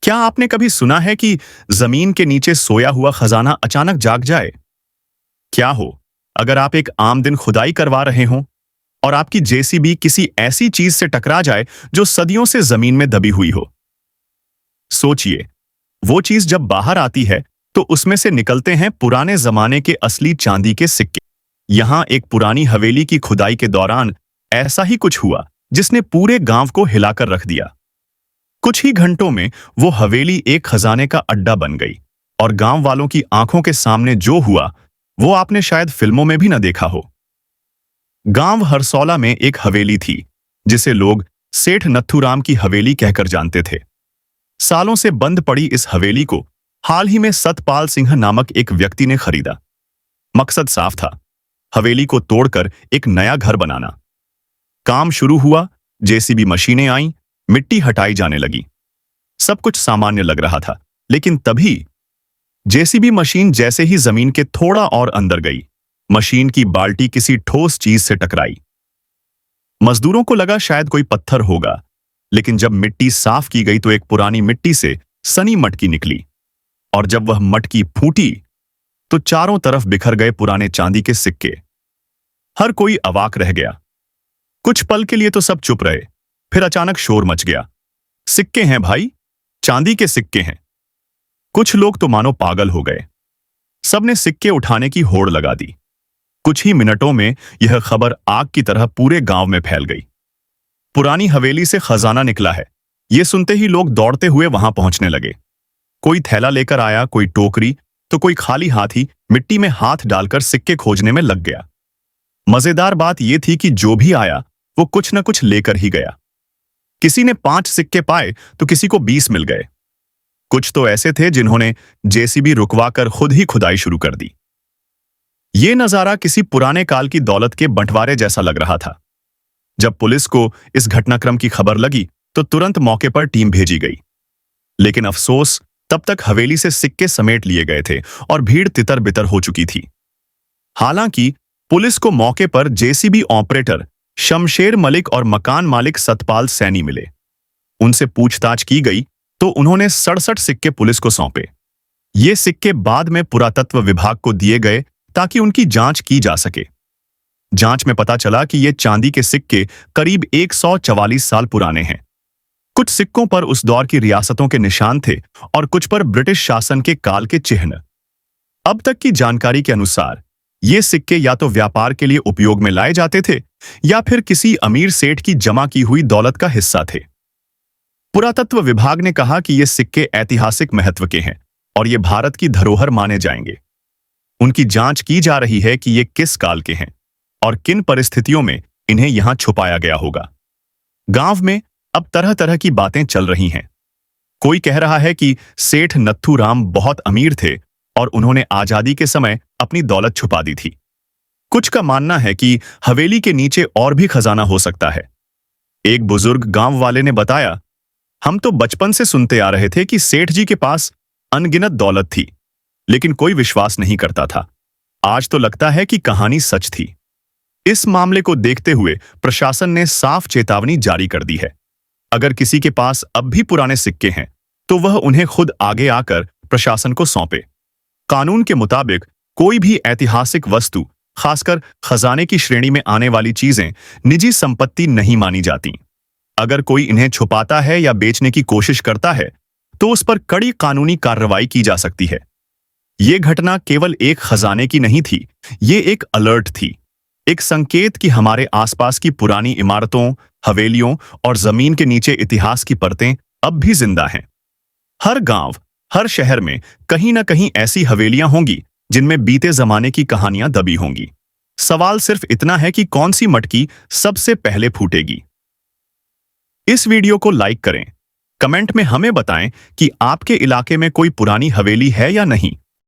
क्या आपने कभी सुना है कि जमीन के नीचे सोया हुआ खजाना अचानक जाग जाए? क्या हो अगर आप एक आम दिन खुदाई करवा रहे हो और आपकी जेसीबी किसी ऐसी चीज से टकरा जाए जो सदियों से जमीन में दबी हुई हो? सोचिए, वो चीज जब बाहर आती है तो उसमें से निकलते हैं पुराने जमाने के असली चांदी के सिक्के। यहां एक पुरानी हवेली की खुदाई के दौरान ऐसा ही कुछ हुआ जिसने पूरे गांव को हिलाकर रख दिया। कुछ ही घंटों में वो हवेली एक खजाने का अड्डा बन गई और गांव वालों की आंखों के सामने जो हुआ वो आपने शायद फिल्मों में भी न देखा हो। गांव हरसौला में एक हवेली थी जिसे लोग सेठ नथुराम की हवेली कहकर जानते थे। सालों से बंद पड़ी इस हवेली को हाल ही में सतपाल सिंह नामक एक व्यक्ति ने खरीदा। मकसद साफ था, हवेली को तोड़कर एक नया घर बनाना। काम शुरू हुआ, जेसीबी मशीनें आईं, मिट्टी हटाई जाने लगी। सब कुछ सामान्य लग रहा था, लेकिन तभी जेसीबी मशीन जैसे ही जमीन के थोड़ा और अंदर गई, मशीन की बाल्टी किसी ठोस चीज से टकराई। मजदूरों को लगा शायद कोई पत्थर होगा, लेकिन जब मिट्टी साफ की गई तो एक पुरानी मिट्टी से सनी मटकी निकली, और जब वह मटकी फूटी तो चारों तरफ बिखर गए पुराने चांदी के सिक्के। हर कोई अवाक रह गया। कुछ पल के लिए तो सब चुप रहे, फिर अचानक शोर मच गया। सिक्के हैं भाई, चांदी के सिक्के हैं। कुछ लोग तो मानो पागल हो गए। सबने सिक्के उठाने की होड़ लगा दी। कुछ ही मिनटों में यह खबर आग की तरह पूरे गांव में फैल गई। पुरानी हवेली से खजाना निकला है, यह सुनते ही लोग दौड़ते हुए वहां पहुंचने लगे। कोई थैला लेकर आया, कोई टोकरी, तो कोई खाली हाथ ही मिट्टी में हाथ डालकर सिक्के खोजने में लग गया। मजेदार बात यह थी कि जो भी आया वो कुछ न कुछ लेकर ही गया। किसी ने 5 सिक्के पाए तो किसी को 20 मिल गए। कुछ तो ऐसे थे जिन्होंने जेसीबी रुकवाकर खुद ही खुदाई शुरू कर दी। ये नजारा किसी पुराने काल की दौलत के बंटवारे जैसा लग रहा था। जब पुलिस को इस घटनाक्रम की खबर लगी तो तुरंत मौके पर टीम भेजी गई। लेकिन अफसोस, तब तक हवेली से सिक्के समेट लिए गए थे और भीड़ तितर बितर हो चुकी थी। हालांकि पुलिस को मौके पर जेसीबी ऑपरेटर शमशेर मलिक और मकान मालिक सतपाल सैनी मिले। उनसे पूछताछ की गई तो उन्होंने 67 सिक्के पुलिस को सौंपे। ये सिक्के बाद में पुरातत्व विभाग को दिए गए ताकि उनकी जांच की जा सके। जांच में पता चला कि ये चांदी के सिक्के करीब 144 साल पुराने हैं। कुछ सिक्कों पर उस दौर की रियासतों के निशान थे और कुछ पर ब्रिटिश शासन के काल के चिन्ह। अब तक की जानकारी के अनुसार ये सिक्के या तो व्यापार के लिए उपयोग में लाए जाते थे या फिर किसी अमीर सेठ की जमा की हुई दौलत का हिस्सा थे। पुरातत्व विभाग ने कहा कि ये सिक्के ऐतिहासिक महत्व के हैं और ये भारत की धरोहर माने जाएंगे। उनकी जांच की जा रही है कि ये किस काल के हैं और किन परिस्थितियों में इन्हें यहां छुपाया गया होगा। गांव में अब तरह तरह की बातें चल रही हैं। कोई कह रहा है कि सेठ नथुराम बहुत अमीर थे और उन्होंने आजादी के समय अपनी दौलत छुपा दी थी। कुछ का मानना है कि हवेली के नीचे और भी खजाना हो सकता है। एक बुजुर्ग गांव वाले ने बताया, हम तो बचपन से सुनते आ रहे थे कि सेठ जी के पास अनगिनत दौलत थी, लेकिन कोई विश्वास नहीं करता था। आज तो लगता है कि कहानी सच थी। इस मामले को देखते हुए प्रशासन ने साफ चेतावनी जारी कर दी है। अगर किसी के पास अब भी पुराने सिक्के हैं तो वह उन्हें खुद आगे आकर प्रशासन को सौंपे। कानून के मुताबिक कोई भी ऐतिहासिक वस्तु, खासकर खजाने की श्रेणी में आने वाली चीजें, निजी संपत्ति नहीं मानी जाती। अगर कोई इन्हें छुपाता है या बेचने की कोशिश करता है तो उस पर कड़ी कानूनी कार्रवाई की जा सकती है। ये घटना केवल एक खजाने की नहीं थी, ये एक अलर्ट थी, एक संकेत कि हमारे आसपास की पुरानी इमारतों, हवेलियों और जमीन के नीचे इतिहास की परतें अब भी जिंदा हैं। हर गांव, हर शहर में कहीं न कहीं ऐसी हवेलियां होंगी जिनमें बीते जमाने की कहानियां दबी होंगी। सवाल सिर्फ इतना है कि कौन सी मटकी सबसे पहले फूटेगी। इस वीडियो को लाइक करें, कमेंट में हमें बताएं कि आपके इलाके में कोई पुरानी हवेली है या नहीं।